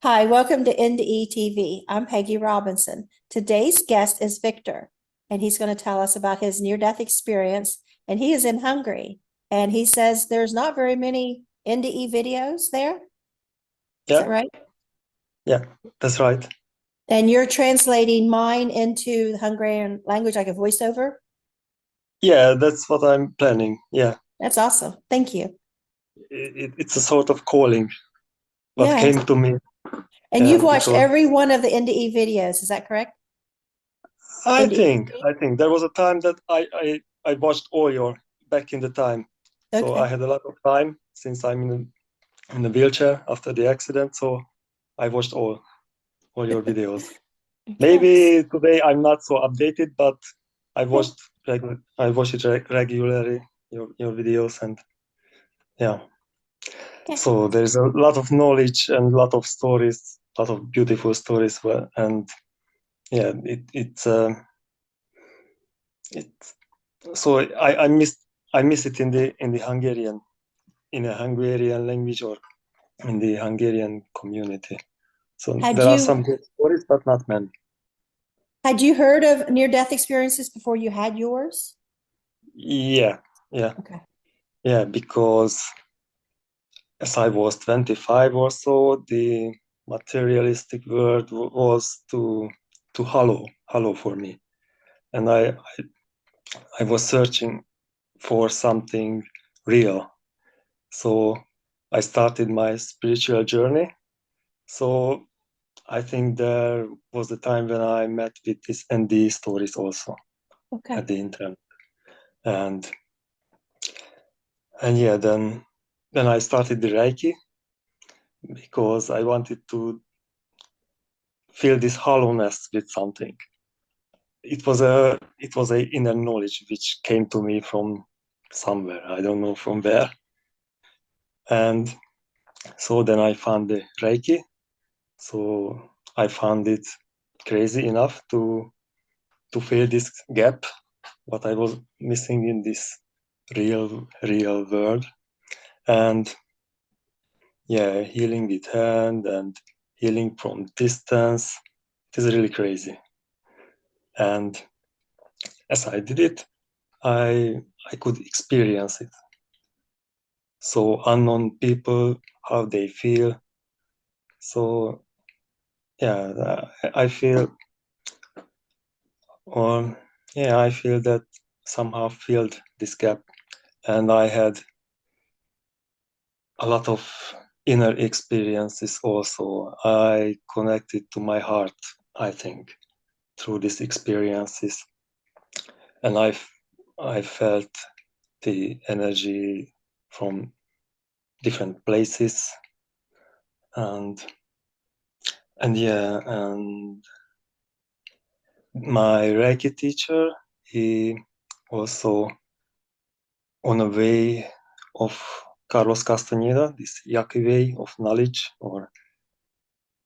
Hi, welcome to NDE TV. I'm Peggy Robinson. Today's guest is Viktor, and he's going to tell us about his near-death experience. And he is in Hungary, and he says there's not very many NDE videos there. Is that Yeah, right? yeah, that's right. And you're translating mine into the Hungarian language like a voiceover? Yeah, that's what I'm planning. Yeah, That's awesome. Thank you. it's a sort of calling what Yeah. came to me. And Yeah, you've watched because every one of the NDE videos, is that correct? I NDE. think I think there was a time that I watched all your back in the time. So I Okay. had a lot of time since I'm in a wheelchair after the accident. So I watched all your videos. Okay. Maybe today I'm not so updated, but Okay. I watch it regularly your videos and yeah. Okay. So there's a lot of knowledge and a lot of stories, a lot of beautiful stories. And yeah, it. So I miss it in the Hungarian in a Hungarian language or in the Hungarian community. So Had there are you some good stories, but not many. Had you heard of near-death experiences before you had yours? Yeah, yeah, Okay. yeah. Because as I was 25 or so, the materialistic world was too hollow for me, and I was searching for something real. So I started my spiritual journey. So I think there was the time when I met with these NDE stories also Okay. at the internet. And yeah, then I started the Reiki because I wanted to fill this hollowness with something. It was a inner knowledge which came to me from somewhere. I don't know from where. And so then I found the Reiki. So I found it crazy enough to fill this gap, what I was missing in this real world. And yeah, healing with hand and healing from distance. It is really crazy. And as I did it, I could experience it. So unknown people, how they feel. So yeah, I feel or yeah, I feel that somehow filled this gap, and I had a lot of inner experiences also. I connected to my heart, I think, through these experiences, and I felt the energy from different places, and yeah, and my Reiki teacher, he also on a way of Carlos Castaneda, this Yaqui way of knowledge, or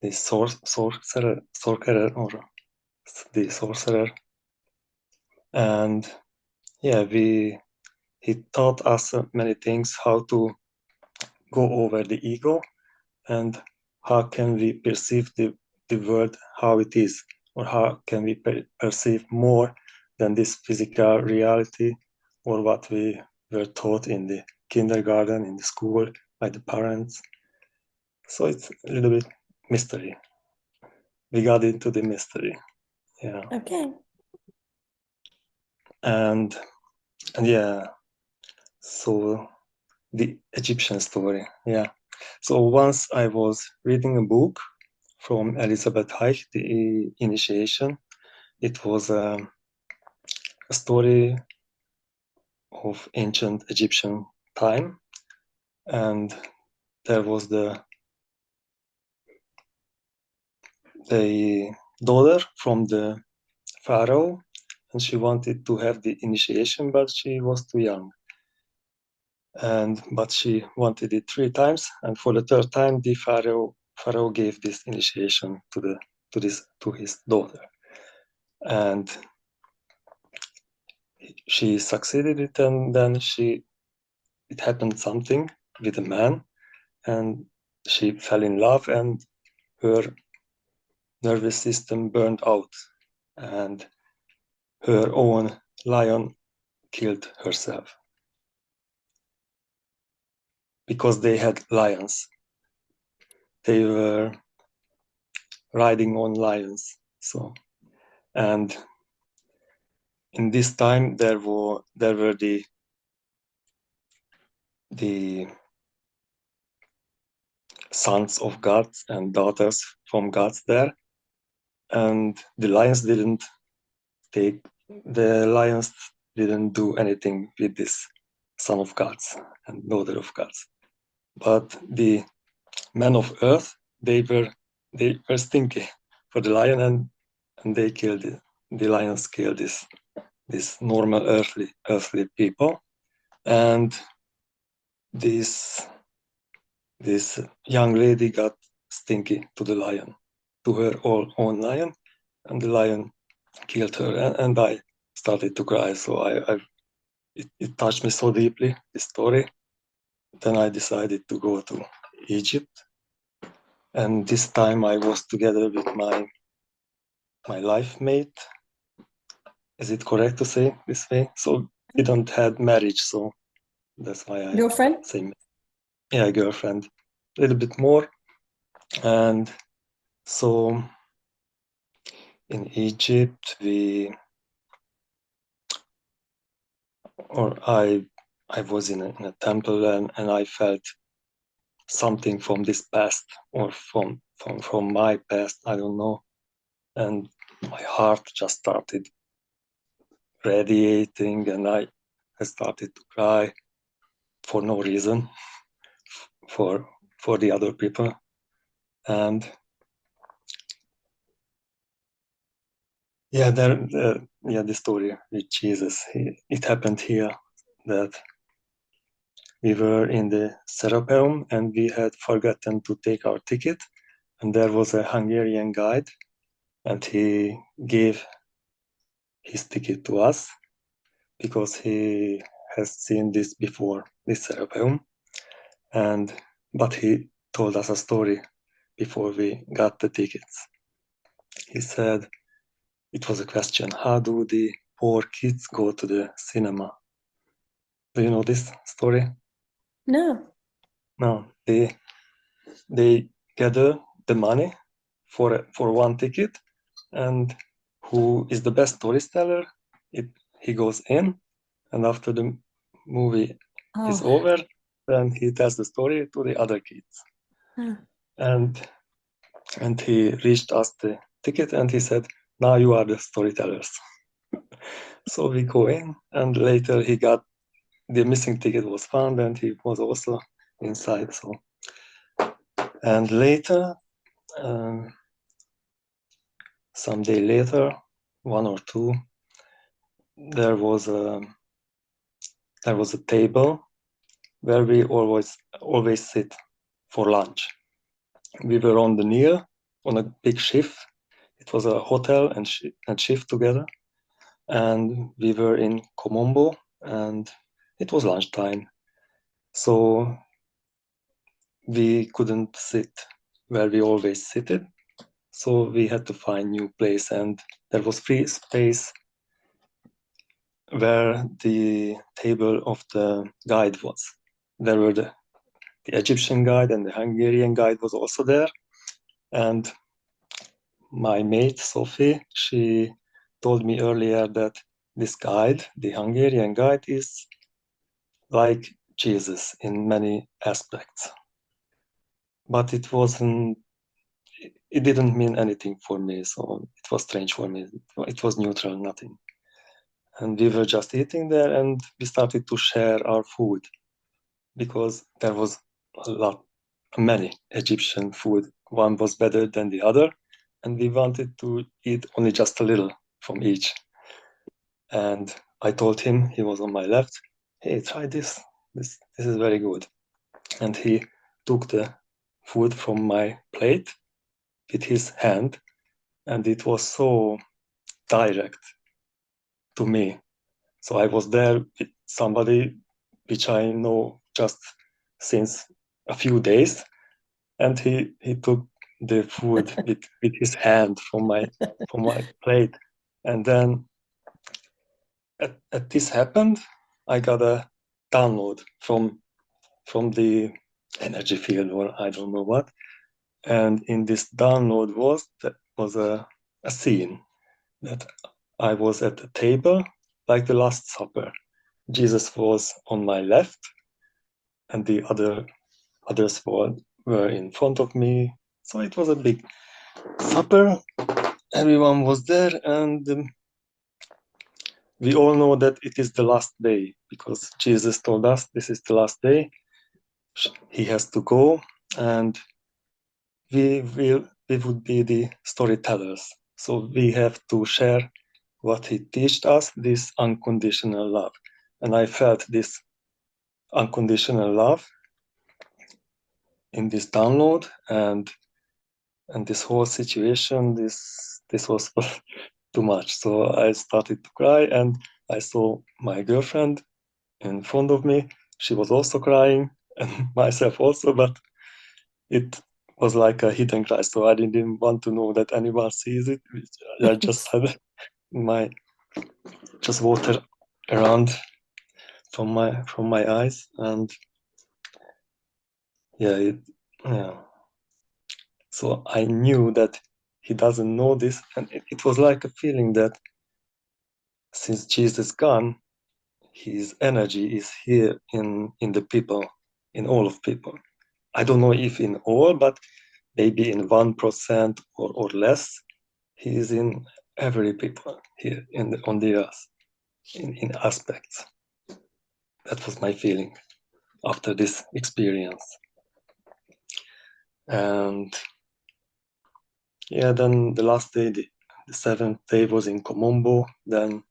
the sorcerer, or the sorcerer. And yeah, he taught us many things, how to go over the ego and how can we perceive the world how it is, or how can we perceive more than this physical reality, or what we were taught in the kindergarten, in the school, by the parents. So it's a little bit mystery. We got into the mystery. Yeah. Okay. And yeah, so the Egyptian story. Yeah. So once I was reading a book from Elizabeth Reich, The Initiation. It was a story of ancient Egyptian time, and there was the daughter from the pharaoh, and she wanted to have the initiation, but she was too young. And but she wanted it three times, and for the third time, the pharaoh gave this initiation to his daughter, and she succeeded it, and then it happened something with a man, and she fell in love, and her nervous system burned out, and her own lion killed herself because they had lions. They were riding on lions. So, and in this time there were the sons of gods and daughters from gods there, and the lions didn't do anything with this son of gods and daughter of gods. But the men of earth, they were stinky for the lion, and they killed it. The lions killed this normal earthly people, and this young lady got stinky to the lion, to her own lion, and the lion killed her, and I started to cry. So it touched me so deeply, this story. Then I decided to go to Egypt, and this time I was together with my life mate. Is it correct to say this way? So we don't have marriage, so that's why I Girlfriend? say, yeah, girlfriend, a little bit more. And so in Egypt, I was in a temple, and I felt something from this past, or from my past, I don't know. And my heart just started radiating, and I started to cry for no reason for the other people. And yeah, the story with Jesus, it happened here that we were in the Serapeum and we had forgotten to take our ticket, and there was a Hungarian guide, and he gave his ticket to us because he has seen this before, this Serapeum, but he told us a story before we got the tickets. He said, it was a question, how do the poor kids go to the cinema? Do you know this story? No. No, they gather the money for one ticket, and who is the best storyteller, he goes in, and after the movie is Oh. over, then he tells the story to the other kids. Huh. And he reached us the ticket, and he said, now you are the storytellers. So we go in, and later he got the missing ticket was found, and he was also inside. So, and later, some day later, 1 or 2, there was a table where we always sit for lunch. We were on the Nile on a big ship. It was a hotel and ship together, and we were in Komombo, and it was lunchtime. So we couldn't sit where we always seated. So we had to find new place, and there was free space where the table of the guide was. There were the Egyptian guide, and the Hungarian guide was also there. And my mate, Sophie, she told me earlier that this guide, the Hungarian guide, is like Jesus in many aspects. But it didn't mean anything for me, so it was strange for me. It was neutral, nothing. And we were just eating there, and we started to share our food because there was many Egyptian food. One was better than the other, and we wanted to eat only just a little from each. And I told him, he was on my left, hey, try this. This is very good. And he took the food from my plate with his hand, and it was so direct to me. So I was there with somebody which I know just since a few days, and he took the food with his hand from my plate. And then at this happened, I got a download from the energy field, or I don't know what. And in this download was a scene that I was at the table like the Last Supper. Jesus was on my left, and the others were in front of me. So it was a big supper. Everyone was there, and we all know that it is the last day, because Jesus told us this is the last day. He has to go, and we would be the storytellers. So we have to share what he taught us, this unconditional love. And I felt this unconditional love in this download, and this whole situation, this was too much. So I started to cry, and I saw my girlfriend in front of me. She was also crying, and myself also, but it was like a hidden cry. So I didn't want to know that anyone sees it. I just had my just water around from my eyes, and yeah. So I knew that he doesn't know this, and it was like a feeling that since Jesus gone, his energy is here in the people, in all of people. I don't know if in all, but maybe in 1% or less. He is in every people here on the earth, in aspects. That was my feeling after this experience. And yeah, then the last day, the seventh day, was in Komombo. Then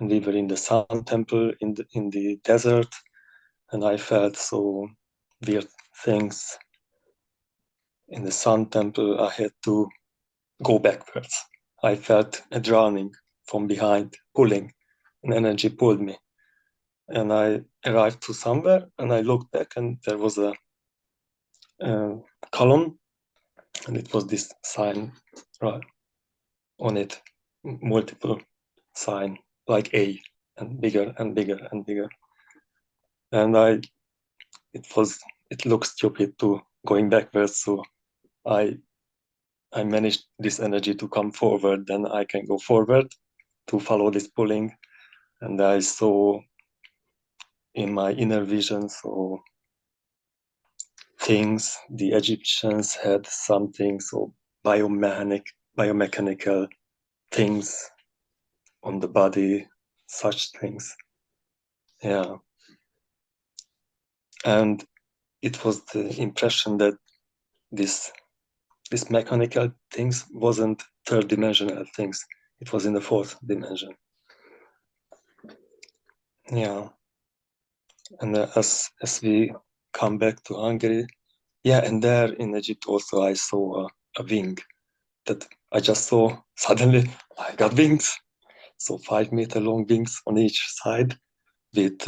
we were in the Sun Temple in the desert, and I felt so weird things. In the Sun Temple, I had to go backwards. I felt a drowning from behind, pulling. An energy pulled me. And I arrived to somewhere, and I looked back, and there was a column, and it was this sign right on it, multiple sign, like A, and bigger and bigger and bigger. And it looked stupid to going backwards, so I managed this energy to come forward. Then I can go forward to follow this pulling, and I saw in my inner vision, so things the Egyptians had something so biomechanical things on the body, such things. Yeah. And it was the impression that this mechanical things wasn't third dimensional things. It was in the fourth dimension. Yeah. And as we come back to Hungary, yeah, and there in Egypt also I saw a wing that I just saw. Suddenly I got wings, so 5-meter long wings on each side with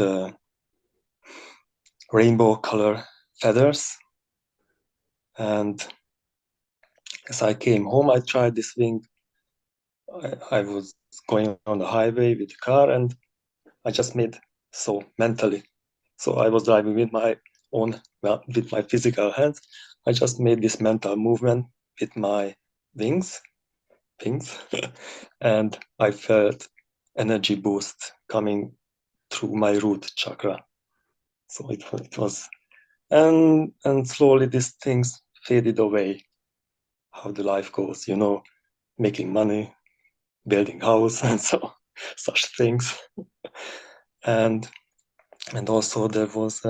rainbow color feathers. And as I came home, I tried this wing. I was going on the highway with the car, and I just made so mentally. So I was driving with my with my physical hands. I just made this mental movement with my wings, and I felt energy boost coming through my root chakra. So it was, and slowly these things faded away. How the life goes, making money, building house, and so such things. And also there was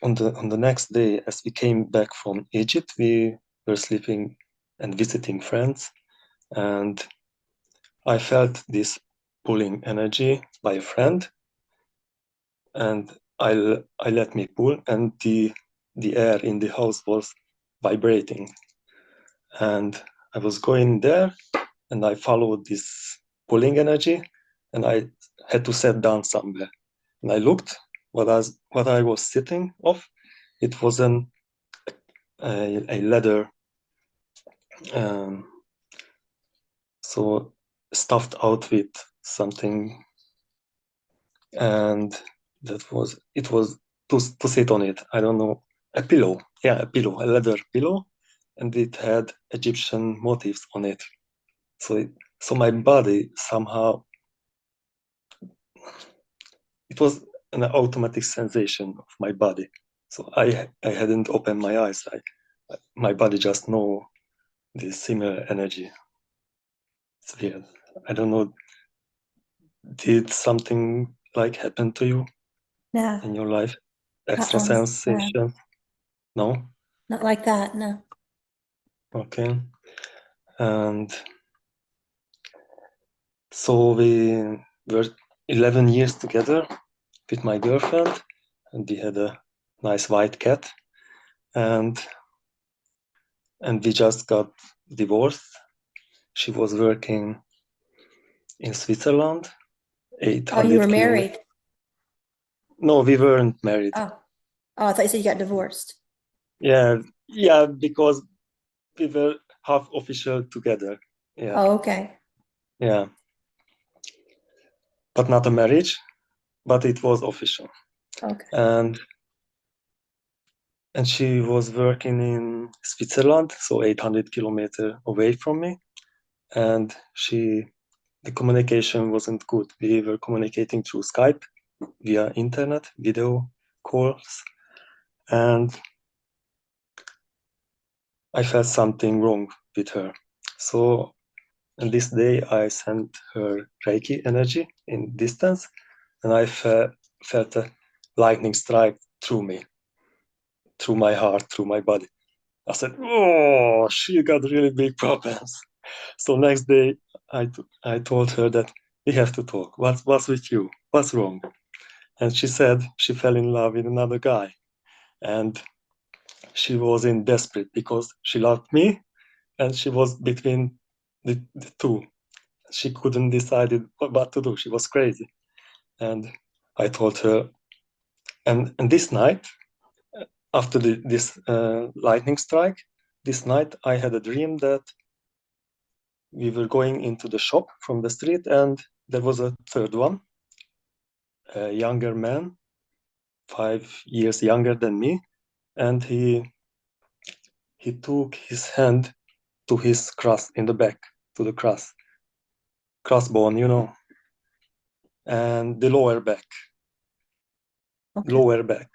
on the next day, as we came back from Egypt, we were sleeping and visiting friends, and I felt this pulling energy by a friend, and I let me pull, and the air in the house was vibrating, and I was going there, and I followed this pulling energy, and I had to sit down somewhere, and I looked what I was sitting off. It was a leather, um, so stuffed outfit, something, and it was to sit on it. I don't know, a pillow. Yeah, a pillow, a leather pillow, and it had Egyptian motifs on it. So my body somehow, it was an automatic sensation of my body. So I hadn't opened my eyes. My body just know this similar energy. It's weird. I don't know. Did something like happen to you No, in your life? Extra no, sensation? No? not like that. No. Okay. And so we were 11 years together with my girlfriend, and we had a nice white cat, and we just got divorced. She was working in Switzerland, Oh, you were 800 kilometers. married. No, we weren't married. Oh, oh, I thought you said you got divorced. Yeah, because we were half official together. Yeah, Oh, okay. yeah, but not a marriage, but it was official. Okay. And she was working in Switzerland, so 800 kilometers away from me. And the communication wasn't good. We were communicating through Skype, via internet, video calls, and I felt something wrong with her. So, and this day I sent her Reiki energy in distance, and I felt a lightning strike through me, through my heart, through my body. I said, "Oh, she got really big problems." So next day, I told her that we have to talk. What's with you? What's wrong? And she said she fell in love with another guy, and she was in desperate because she loved me, and she was between the two. She couldn't decide what to do. She was crazy, and I told her. And this night, after this lightning strike, this night I had a dream that we were going into the shop from the street, and there was a third one, a younger man, 5 years younger than me, and he took his hand to his cross in the back, to the crossbone, and the Okay. lower back,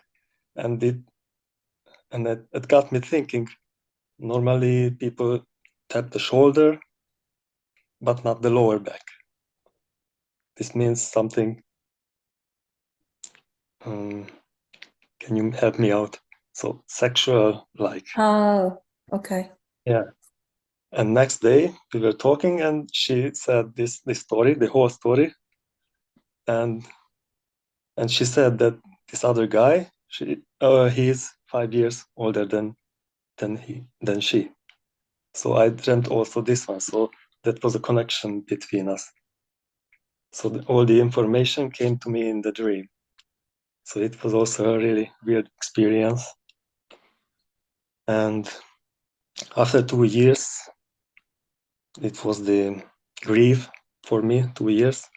and it got me thinking. Normally, people tap the shoulder, but not the lower back. This means something. Um, can you help me out? So sexual, like, Oh, okay. yeah. And next day we were talking, and she said this story, the whole story, and she said that this other guy, he's 5 years older than she. So I dreamt also this one. So that was a connection between us. So all the information came to me in the dream. So it was also a really weird experience. And after 2 years, it was the grief for me, 2 years.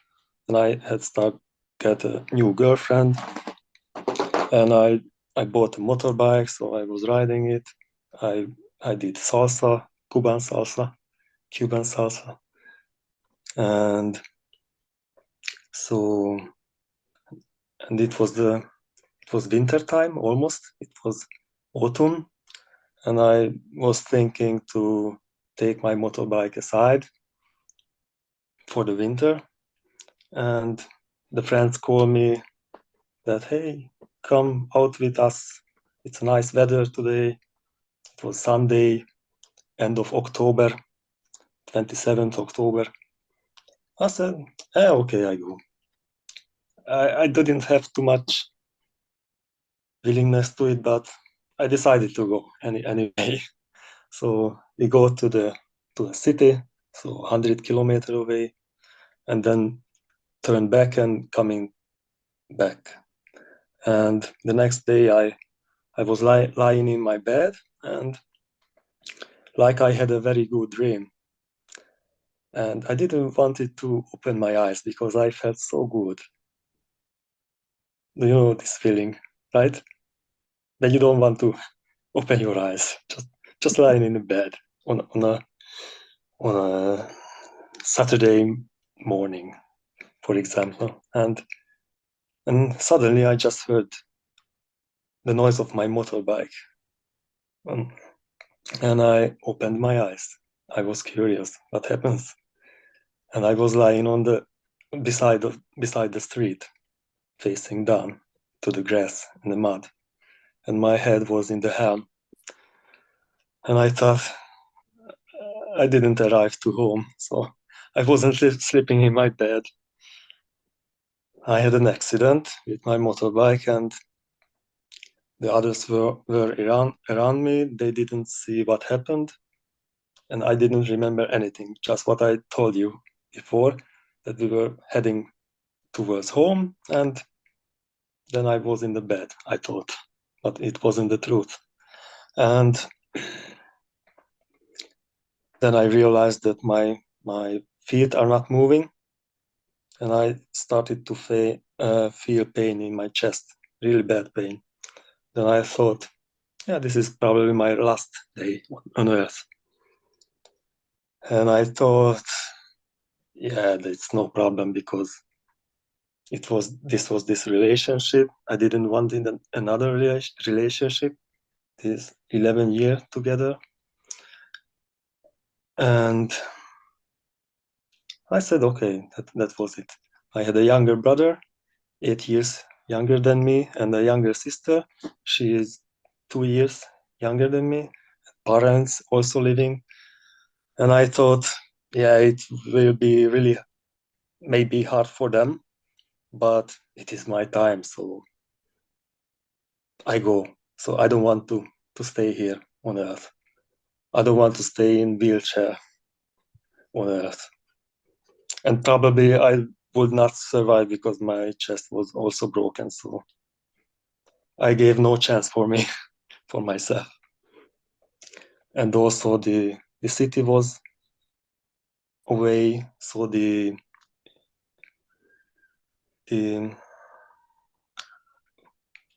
And I had started get a new girlfriend, and I bought a motorbike, so I was riding it. I did salsa, Cuban salsa, and so and it was winter time almost. It was autumn, and I was thinking to take my motorbike aside for the winter. And the friends called me that, hey, come out with us. It's nice weather today. It was Sunday, end of October, 27th October. I said, okay, I go. I didn't have too much willingness to it, but I decided to go anyway. So we go to the city, so 100 kilometers away, and then turn back and coming back. And the next day I was lying in my bed, and like I had a very good dream. And I didn't want it to open my eyes because I felt so good. Do you know this feeling, right? Then you don't want to open your eyes, just lying in the bed on a Saturday morning, for example, and suddenly I just heard the noise of my motorbike, um, and I opened my eyes. I was curious what happens, and I was lying on the beside the street, facing down to the grass and the mud, and my head was in the helm, and I thought I didn't arrive to home, so I wasn't sleeping in my bed. I had an accident with my motorbike, and the others were around me. They didn't see what happened, and I didn't remember anything, just what I told you before, that we were heading towards home, and then I was in the bed, I thought, but it wasn't the truth. And then I realized that my feet are not moving, and I started to feel pain in my chest, really bad pain. Then I thought, yeah, this is probably my last day on Earth. And I thought, yeah, it's no problem because this relationship. I didn't want another relationship. This 11 years together, and I said, okay, that was it. I had a younger brother, 8 years younger than me, and a younger sister. She is 2 years younger than me. Parents also living, and I thought, yeah, it will be really maybe hard for them, but it is my time, so I go. So I don't want to stay here on Earth. I don't want to stay in wheelchair on Earth. And probably I would not survive because my chest was also broken. So I gave no chance for me, for myself. And also the city was away, so the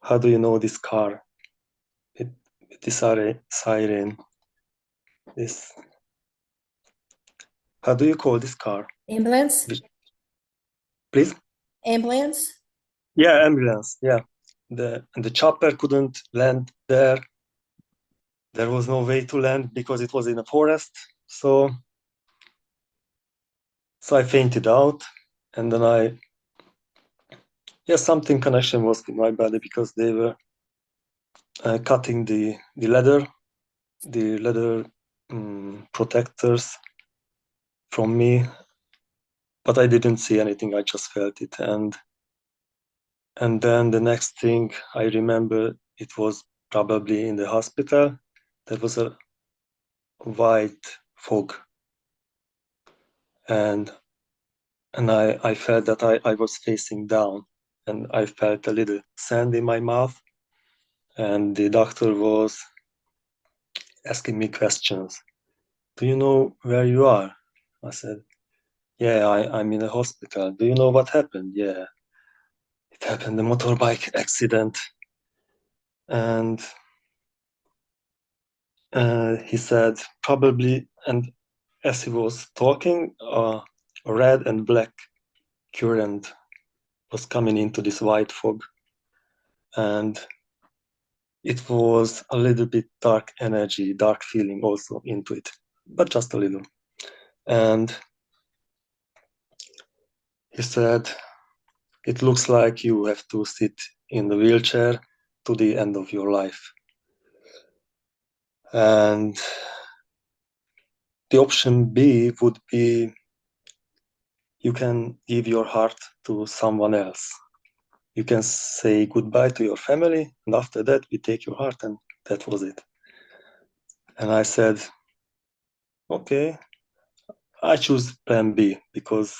how do you know this car? It, this siren. This how do you call this car? Ambulance? Please? Ambulance? Yeah, ambulance. Yeah. The chopper couldn't land there. There was no way to land because it was in a forest. So I fainted out, and then something connection was with my body because they were cutting the leather protectors from me, but I didn't see anything. I just felt it, and then the next thing I remember, it was probably in the hospital. There was a white fog, and I felt that I was facing down, and I felt a little sand in my mouth, and the doctor was asking me questions. Do you know where you are? I said, yeah, I'm in a hospital. Do you know what happened? Yeah, it happened, a motorbike accident. And he said, probably, and as he was talking, a red and black current was coming into this white fog. And it was a little bit dark energy, dark feeling also into it, but just a little. And he said, it looks like you have to sit in the wheelchair to the end of your life. And the option B would be you can give your heart to someone else. You can say goodbye to your family, and after that, we take your heart, and that was it. And I said, okay, I choose plan B because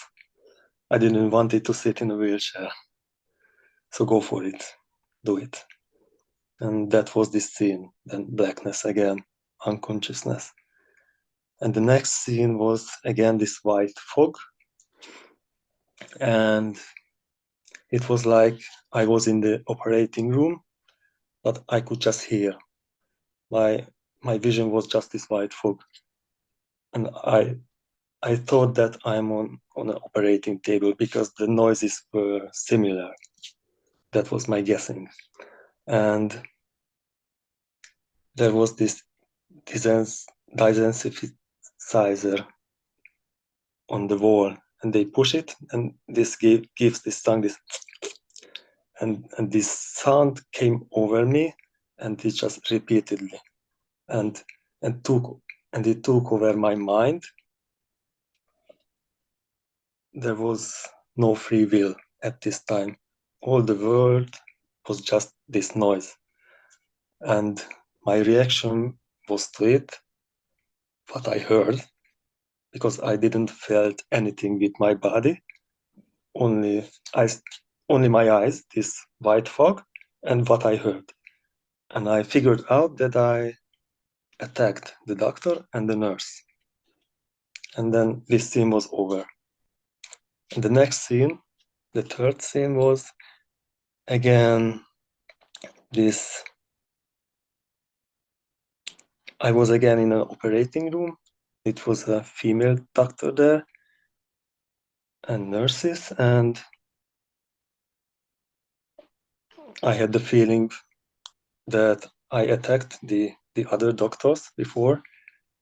I didn't want it to sit in a wheelchair. So go for it, do it. And that was this scene. Then blackness again, unconsciousness. And the next scene was again this white fog. And it was like I was in the operating room, but I could just hear. My vision was just this white fog. And I thought that I'm on an operating table because the noises were similar. That was my guessing. And there was this desensitizer on the wall, and they push it, and this gives this sound, and this sound came over me, and it just repeatedly, and it took over my mind. There was no free will at this time. All the world was just this noise. And my reaction was to it, what I heard, because I didn't felt anything with my body, only my eyes, this white fog, and what I heard. And I figured out that I attacked the doctor and the nurse. And then this scene was over. And the next scene, the third scene, was again this. I was again in an operating room. It was a female doctor there and nurses, and I had the feeling that I attacked the other doctors before,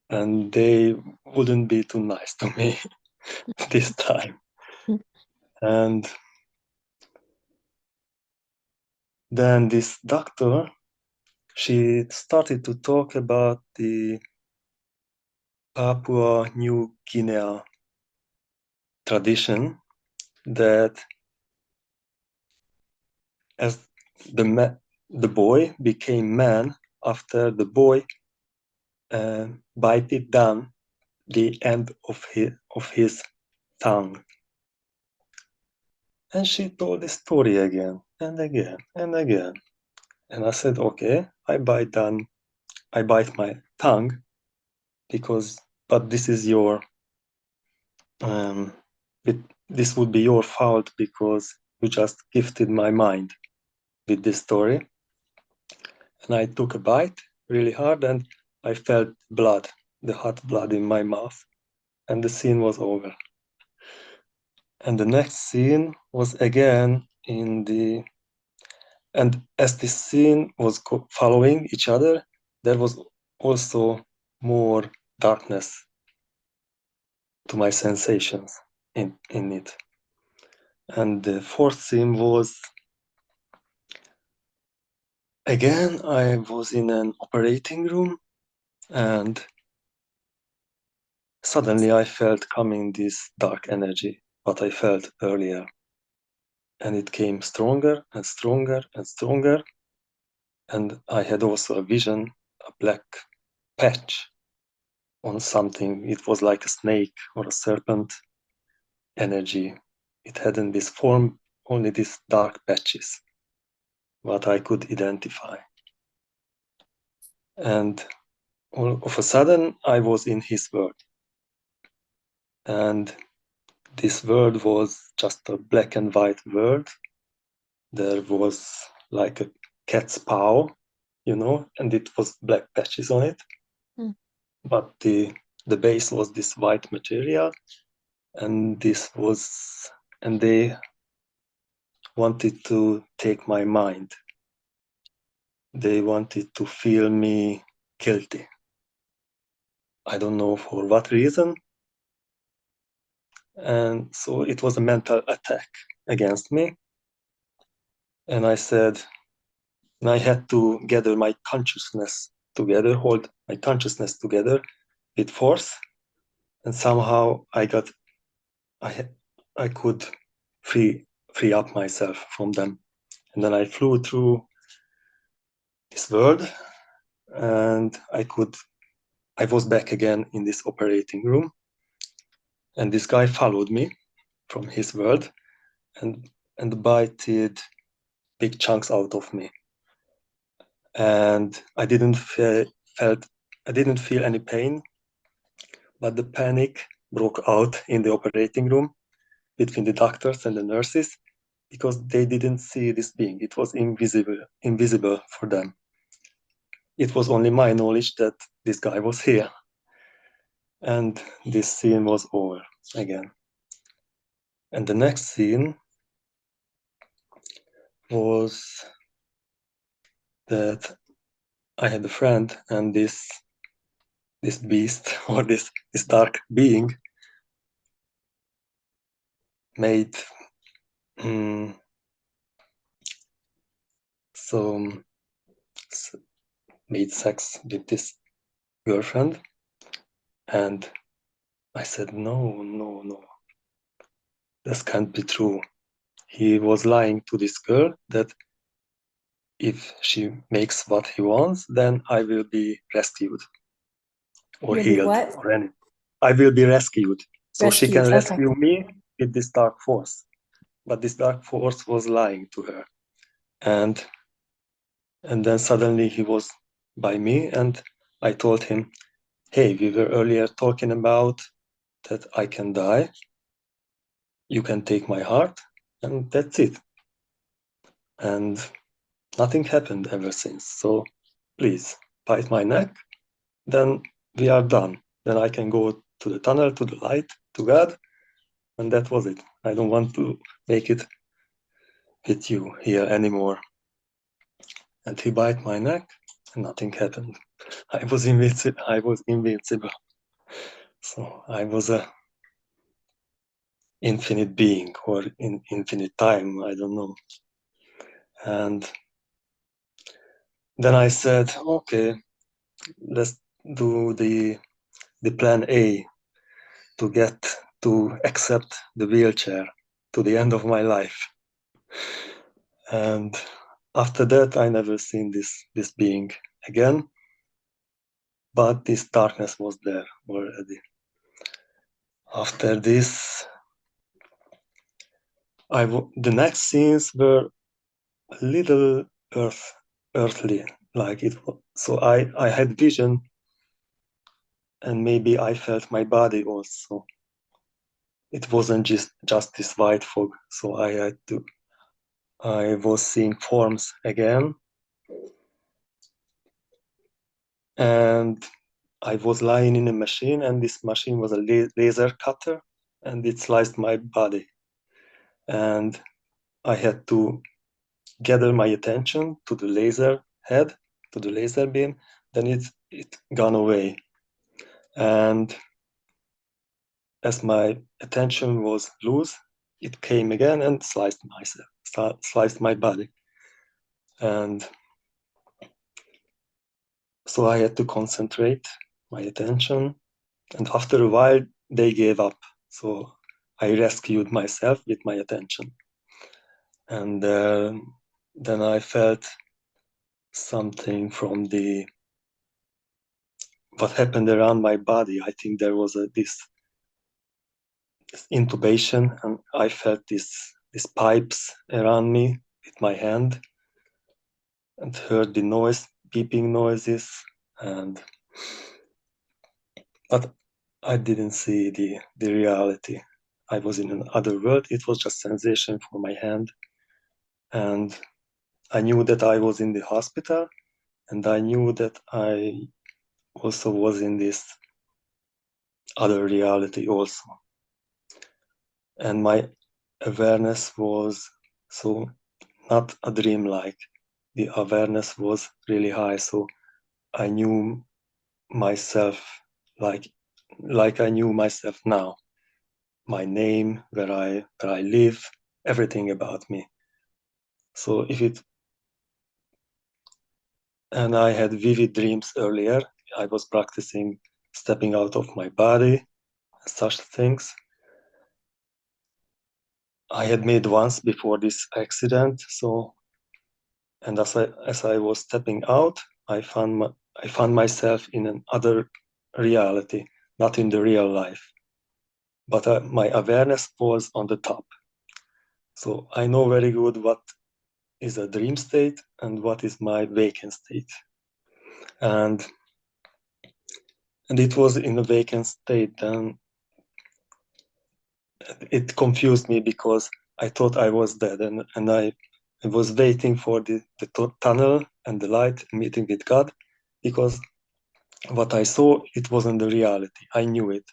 and they wouldn't be too nice to me this time. And then this doctor, she started to talk about the Papua New Guinea tradition that as the boy became man after the boy bited down the end of his tongue. And she told the story again and again and again. And I said, okay, I bite my tongue but this is your, this would be your fault because you just gifted my mind with this story. And I took a bite really hard and I felt blood, the hot blood in my mouth. And the scene was over. And the next scene was again and as this scene was following each other, there was also more darkness to my sensations in it. And the fourth scene was again, I was in an operating room and suddenly I felt coming this dark energy, what I felt earlier. And it came stronger and stronger and stronger. And I had also a vision, a black patch on something. It was like a snake or a serpent energy. It hadn't this form, only these dark patches, what I could identify. And all of a sudden, I was in his world. And this world was just a black and white world. There was like a cat's paw, and it was black patches on it. Mm. But the base was this white material, and they wanted to take my mind. They wanted to feel me guilty. I don't know for what reason. And so it was a mental attack against me. And I had to gather my consciousness together, hold my consciousness together with force. And somehow I could free up myself from them. And then I flew through this world and I was back again in this operating room. And this guy followed me from his world and bited big chunks out of me. and I didn't feel any pain, but the panic broke out in the operating room between the doctors and the nurses because they didn't see this being. It was invisible for them. It was only my knowledge that this guy was here. And this scene was over again. And the next scene was that I had a friend, and this beast or this dark being made made sex with this girlfriend, and I said, no, this can't be true. He was lying to this girl that if she makes what he wants, then I will be rescued or You'll be healed what? or anything. I will be rescued. So she can Rescued. Okay. rescue me with this dark force. But this dark force was lying to her. And then suddenly he was by me, and I told him, hey, we were earlier talking about that I can die. You can take my heart, and that's it. And nothing happened ever since. So please bite my neck, then we are done. Then I can go to the tunnel, to the light, to God, and that was it. I don't want to make it with you here anymore. And he bite my neck, and nothing happened. I was invincible. So I was a infinite being, or in infinite time, I don't know. And then I said, okay, let's do the plan A to accept the wheelchair to the end of my life. And after that, I never seen this being again, but this darkness was there already. After this, the next scenes were a little earthly, like it was. So I had vision, and maybe I felt my body also. It wasn't just this white fog. So I was seeing forms again, and I was lying in a machine, and this machine was a laser cutter, and it sliced my body. And I had to gather my attention to the laser head, to the laser beam, then it gone away. And as my attention was loose, it came again and sliced my body. And so I had to concentrate my attention. And after a while, they gave up. So I rescued myself with my attention. And then I felt something from what happened around my body. I think there was this intubation, and I felt these pipes around me with my hand, and heard the beeping noises, but I didn't see the reality. I was in another world. It was just sensation for my hand, and I knew that I was in the hospital, and I knew that I also was in this other reality also. And my awareness was so not a dream like. The awareness was really high, so I knew myself like I knew myself now. My name, where I live, everything about me. So and I had vivid dreams earlier. I was practicing stepping out of my body, such things. I had made once before this accident. So, and as I was stepping out, I found myself in another reality, not in the real life. But my awareness was on the top. So I know very good what is a dream state and what is my vacant state. And it was in a vacant state. Then it confused me because I thought I was dead, and I was waiting for the tunnel and the light meeting with God, because what I saw, it wasn't the reality. I knew it.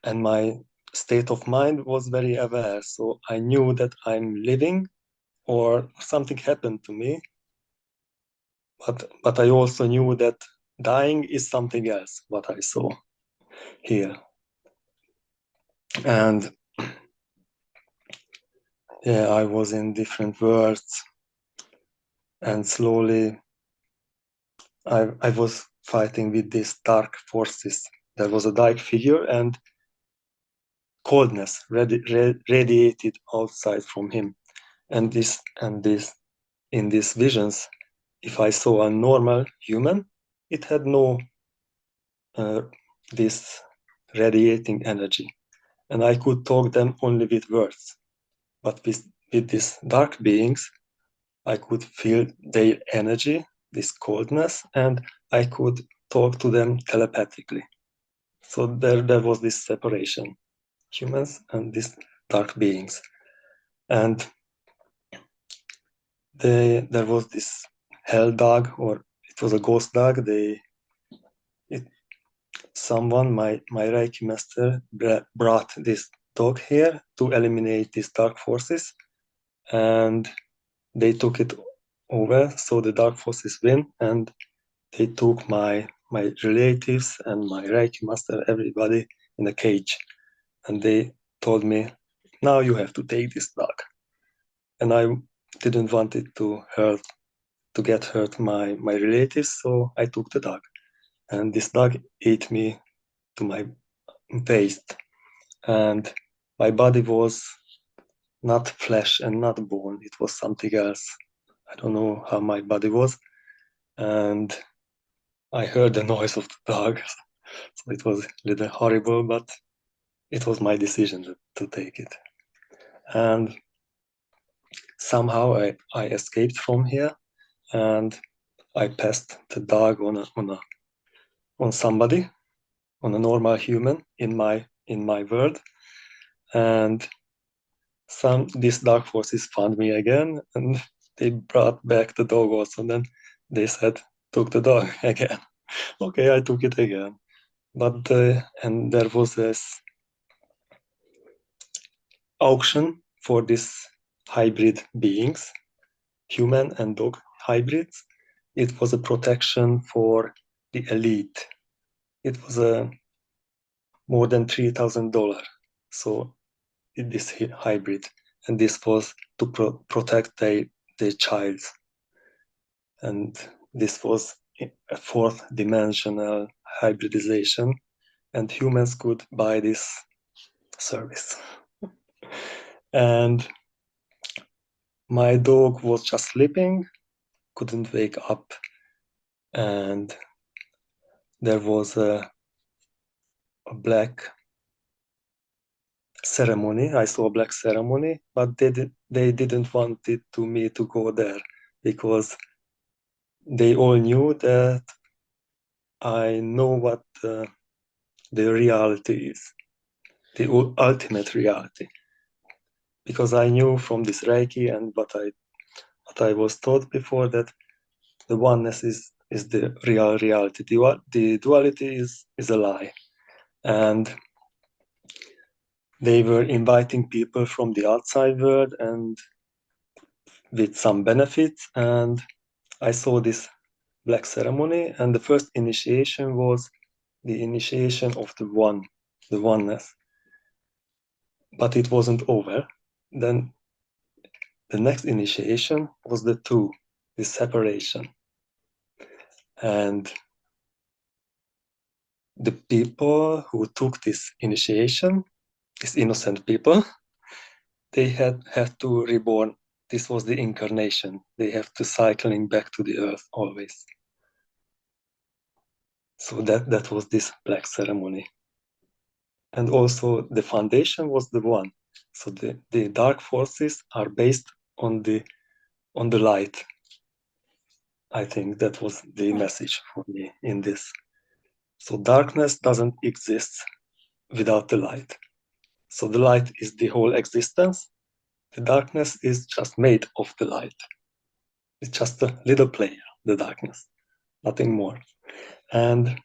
And my state of mind was very aware. So I knew that I'm living or something happened to me. But I also knew that dying is something else, what I saw here. And yeah, I was in different worlds, and slowly I was fighting with these dark forces. There was a dark figure, and coldness radiated outside from him. And in these visions, if I saw a normal human, it had no this radiating energy, and I could talk them only with words. But with these dark beings, I could feel their energy, this coldness, and I could talk to them telepathically. So there was this separation, humans and these dark beings. And there was this hell dog, or it was a ghost dog. Someone, my Reiki master, brought this dog here to eliminate these dark forces, and they took it over. So the dark forces win, and they took my relatives and my Reiki master, everybody, in a cage, and they told me, now you have to take this dog. And I didn't want it to get hurt my relatives, so I took the dog, and this dog ate me to my waist, and my body was not flesh and not bone, it was something else. I don't know how my body was, and I heard the noise of the dog, so it was a little horrible, but it was my decision to take it. And somehow I escaped from here, and I passed the dog on somebody, on a normal human in my world, and these dark forces found me again, and they brought back the dog also. And then they said, took the dog again. Okay, I took it again. But and there was this auction for these hybrid beings, human and dog hybrids. It was a protection for the elite. It was more than $3,000. So this hybrid, and this was to protect their child. And this was a fourth dimensional hybridization, and humans could buy this service. And my dog was just sleeping, couldn't wake up, and there was a black ceremony. I saw a black ceremony, but they didn't want me to go there, because they all knew that I know what the reality is, the ultimate reality, because I knew from this Reiki and what I was taught before, that the oneness is the real reality. The duality is a lie, and they were inviting people from the outside world and with some benefits. And I saw this black ceremony, and the first initiation was the initiation of the oneness. But it wasn't over. Then the next initiation was the two, the separation. And the people who took this initiation, these innocent people, they had to reborn. This was the incarnation. They have to cycling back to the earth always. So that was this black ceremony. And also the foundation was the one. So the dark forces are based on the light. I think that was the message for me in this. So darkness doesn't exist without the light. So the light is the whole existence. The darkness is just made of the light. It's just a little player, the darkness, nothing more. And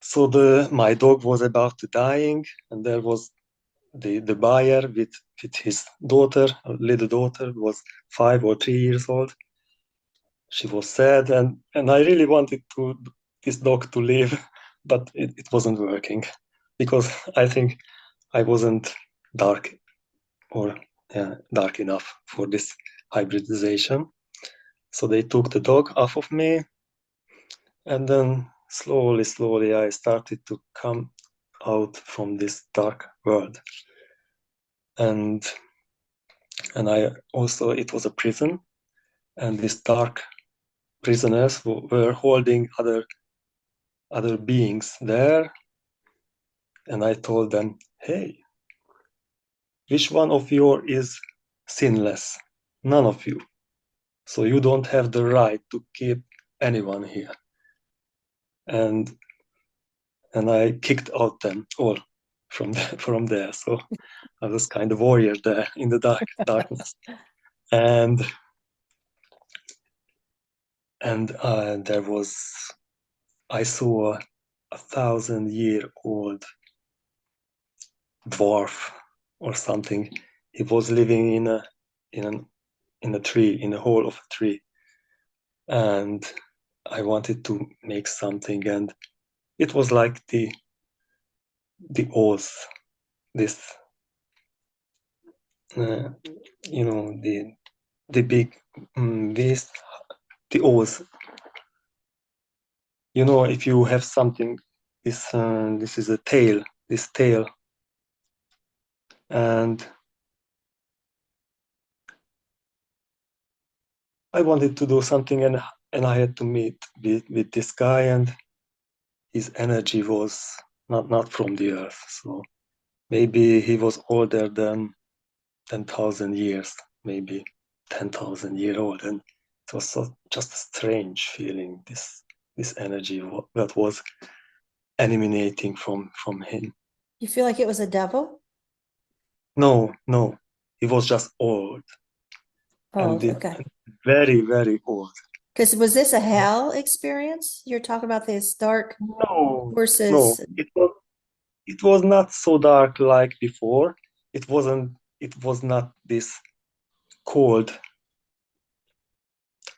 so my dog was about to dying, and there was the buyer with his daughter, a little daughter, was 5 or 3 years old. She was sad, and I really wanted this dog to live, but it wasn't working because I think I wasn't dark dark enough for this hybridization. So they took the dog off of me, and then slowly I started to come out from this dark world. And I also, it was a prison, and these dark prisoners were holding other beings there. And I told them, hey, which one of you is sinless? None of you. So you don't have the right to keep anyone here. And I kicked out them all from there. So I was kind of warrior there in the darkness. And there was, I saw a 1,000-year-old dwarf or something. He was living in a tree, in a hole of a tree. And I wanted to make something, and it was like the oath, this the big this the oath. If you have something, this is a tail, this tail, and I wanted to do something, and I had to meet with this guy, and his energy was not from the earth. So maybe he was older than 10,000 years, maybe 10,000 year old, and it was just a strange feeling. This energy that was emanating from him. You feel like it was a devil? No, he was just old. Oh, And okay. very, very old. Because was this a hell experience? You're talking about this dark No, forces. it was not so dark like before. It was not this cold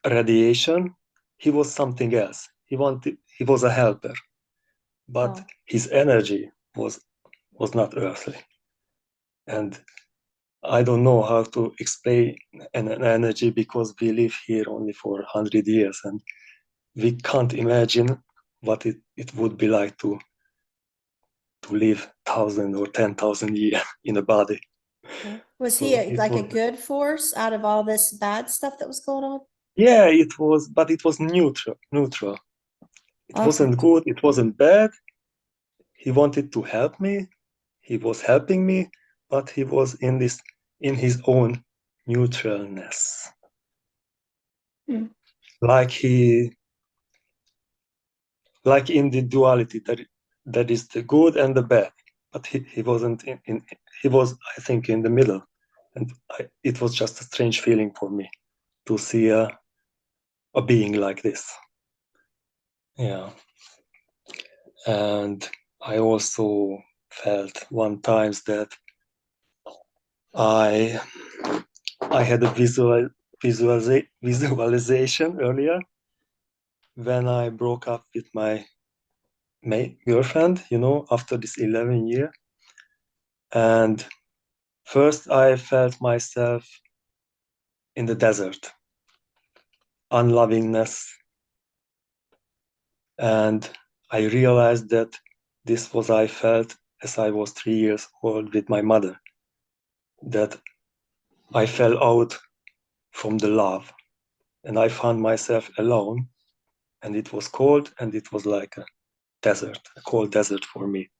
radiation. He was something else. He was a helper, but his energy was not earthly. And I don't know how to explain an energy, because we live here only for 100 years, and we can't imagine what it would be like to live 1,000 or 10,000 years in a body. Was So he like a good force out of all this bad stuff that was going on? Yeah, it was, but it was neutral. It wasn't good, it wasn't bad. He wanted to help me. He was helping me, but he was in his own neutralness. Like in the duality, that is the good and the bad. But he wasn't he was, I think, in the middle. And it was just a strange feeling for me to see a being like this. Yeah. And I also felt one time that I had a visualization earlier when I broke up with my girlfriend, after this 11 year. And first I felt myself in the desert, unlovingness. And I realized that this was I felt as I was 3 years old with my mother, that I fell out from the love, and I found myself alone, and it was cold, and it was like a desert, a cold desert for me.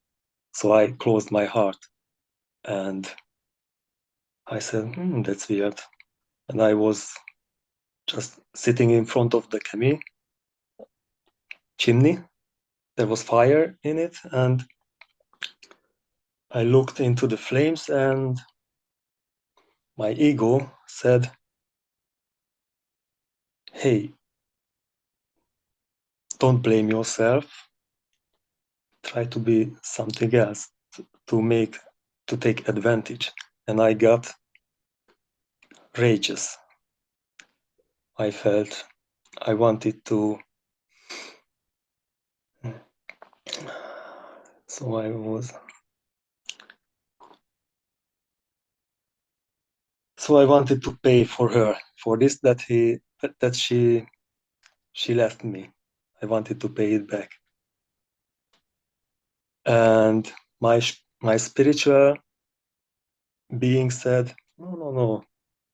So I closed my heart, And I said, that's weird. And I was just sitting in front of the chimney. There was fire in it, and I looked into the flames, and my ego said, hey, don't blame yourself. Try to be something else, to take advantage. And I got rageous. I felt I wanted to. So I wanted to pay for her for this that she left me. I wanted to pay it back. And my spiritual being said, no,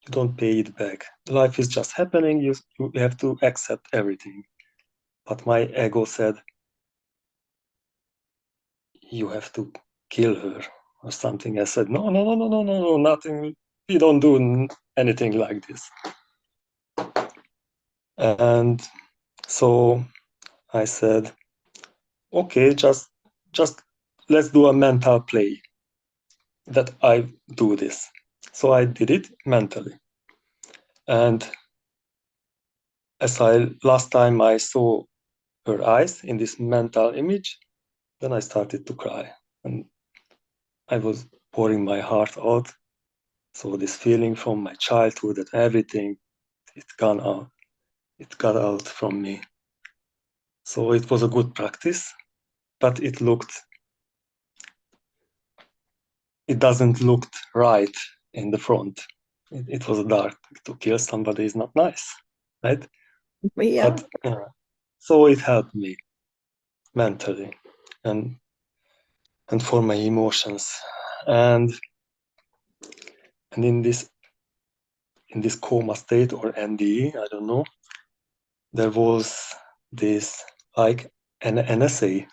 you don't pay it back. Life is just happening. You have to accept everything. But my ego said, you have to kill her or something. I said, no, nothing. We don't do anything like this. And so I said, okay, just let's do a mental play that I do this. So I did it mentally. And last time I saw her eyes in this mental image, then I started to cry. And I was pouring my heart out. So this feeling from my childhood that everything, it got out from me. So it was a good practice, but it doesn't look right in the front. It was dark. To kill somebody is not nice, right? Yeah. But so it helped me mentally and for my emotions. And in this coma state or NDE, I don't know, there was this like an NSA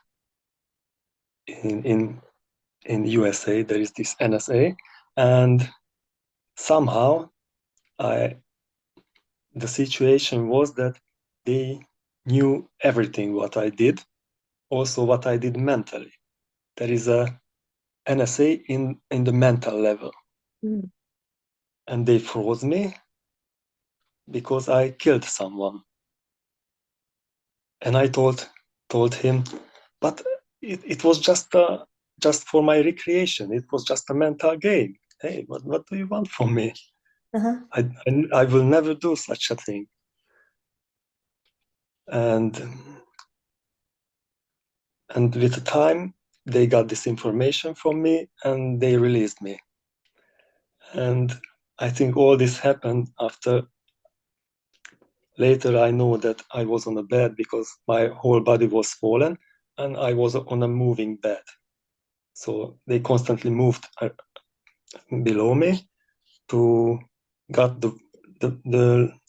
in USA. There is this NSA, and somehow the situation was that they knew everything what I did, also what I did mentally. There is a NSA in the mental level, and they froze me because I killed someone. And I told him, but it was just for my recreation. It was just a mental game. Hey, what do you want from me? Uh-huh. I will never do such a thing. And with the time, they got this information from me and they released me. And I think all this happened after. Later, I know that I was on a bed because my whole body was swollen and I was on a moving bed. So they constantly moved below me to get the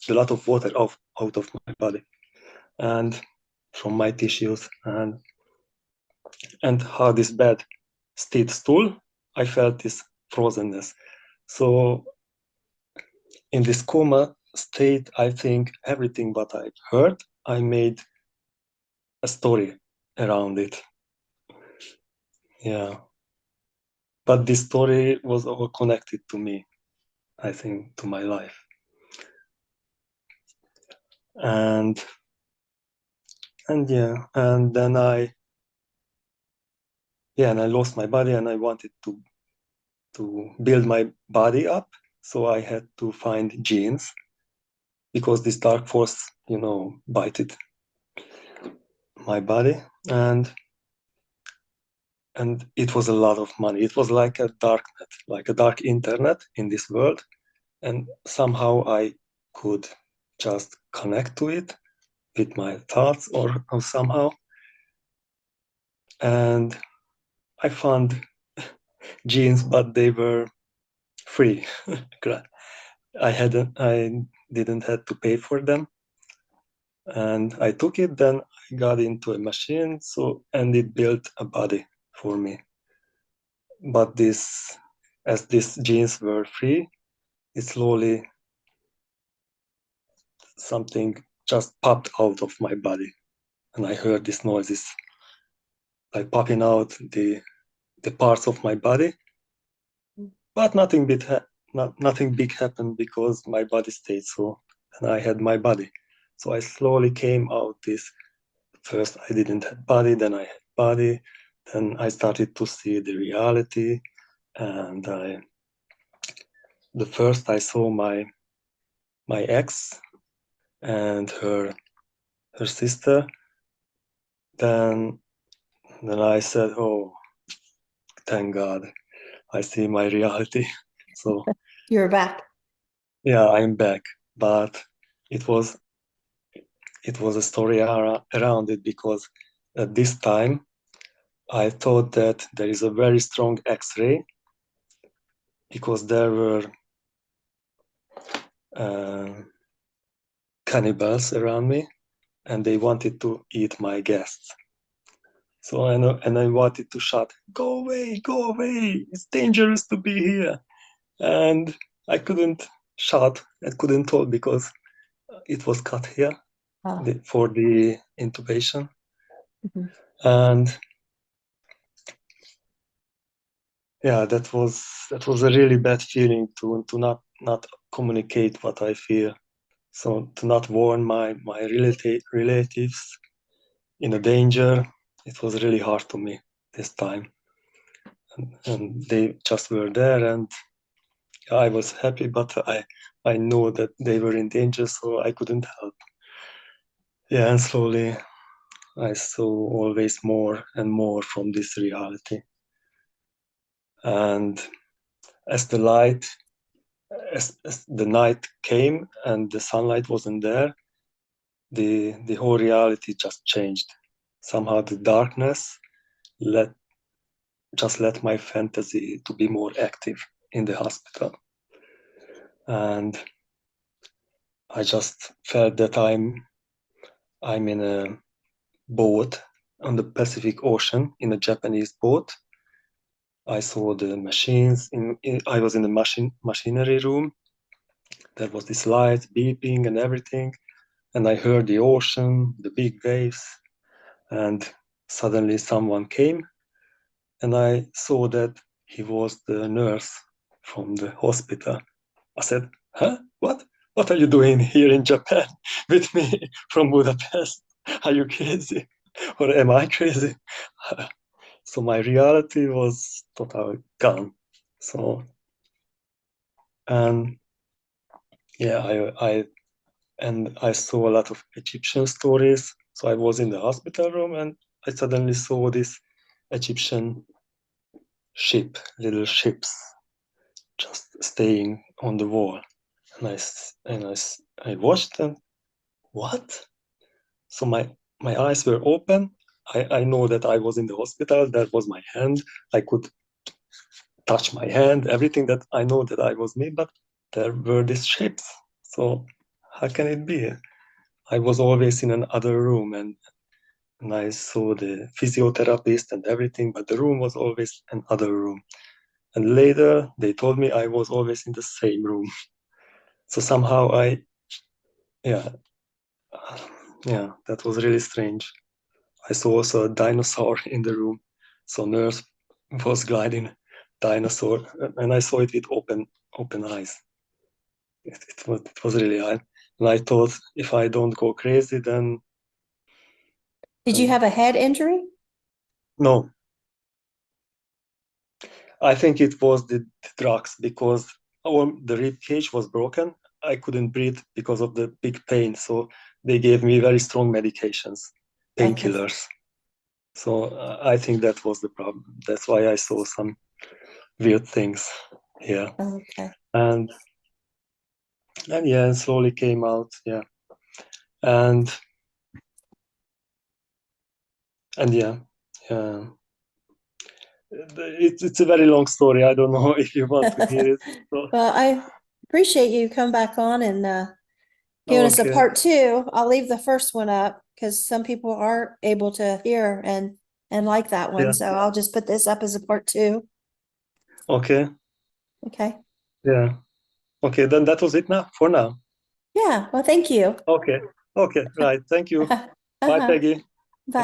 lot of water out of my body and from my tissues, and how this bed stayed still, I felt this frozenness. So in this coma state, I think everything what I heard, I made a story around it. Yeah. But this story was all connected to me, I think, to my life. And yeah, and then I lost my body and I wanted to build my body up. So I had to find genes because this dark force, bited my body, and it was a lot of money. It was like a dark net, like a dark internet in this world. And somehow I could just connect to it with my thoughts or somehow. And I found genes, but they were free. I didn't have to pay for them. And I took it, then I got into a machine, and it built a body for me. But this as these genes were free, it slowly something just popped out of my body, and I heard these noises like popping out the parts of my body, but nothing big happened because my body stayed so, and I had my body. So I slowly came out this. First I didn't have body, then I had body, then I started to see the reality, and the first I saw my ex and her sister. Then I said, "Oh, thank God, I see my reality." So You're back. yeah, I'm back. But it was a story around it, because at this time I thought that there is a very strong X-ray, because there were uh, cannibals around me, and they wanted to eat my guests. So I wanted to shout, go away, it's dangerous to be here. And I couldn't shout, I couldn't talk because it was cut here Oh, for the intubation. mhm. And yeah, that was a really bad feeling to not communicate what I feel. So to not warn my relatives in a danger, it was really hard to me this time. And they just were there, and I was happy, but I know that they were in danger, so I couldn't help. Yeah, and slowly I saw always more and more from this reality. And as the light, as the night came and the sunlight wasn't there, the whole reality just changed. Somehow the darkness let my fantasy to be more active in the hospital. And I just felt that I'm in a boat on the Pacific Ocean, in a Japanese boat. I saw the machines. I was in the machinery room. There was this light beeping and everything, and I heard the ocean, the big waves, and suddenly someone came, and I saw that he was the nurse from the hospital. I said, "Huh? What? What are you doing here in Japan with me from Budapest? Are you crazy? Or am I crazy?" So my reality was totally gone. So, and yeah, I saw a lot of Egyptian stories. So I was in the hospital room, and I suddenly saw this Egyptian little ships, just staying on the wall. And I watched them. What? So my eyes were open. I know that I was in the hospital. That was my hand. I could touch my hand, everything that I know that I was me, but there were these shapes. So how can it be? I was always in another room, and I saw the physiotherapist and everything, but the room was always another room. And later they told me I was always in the same room. So somehow yeah, yeah, that was really strange. I saw also a dinosaur in the room. So nurse was guiding dinosaur, and I saw it with open eyes. It was really hard. And I thought if I don't go crazy, then Did you have a head injury? no. I think it was the drugs, because the rib cage was broken. I couldn't breathe because of the big pain. So they gave me very strong medications, Okay. painkillers. So I think that was the problem. That's why I saw some weird things here. Okay. And yeah, it slowly came out. Yeah. And yeah. Yeah. It's a very long story. I don't know if you want to hear it. So, Well, I appreciate you come back on and giving us a okay. part two. I'll leave the first one up because some people are able to hear and like that one. Yeah. So I'll just put this up as a part two. Okay. Okay. Yeah. Okay, then that was it now for now. Yeah. Well, thank you. Okay. Okay, right. Thank you. Bye, Uh-huh. Peggy. Bye.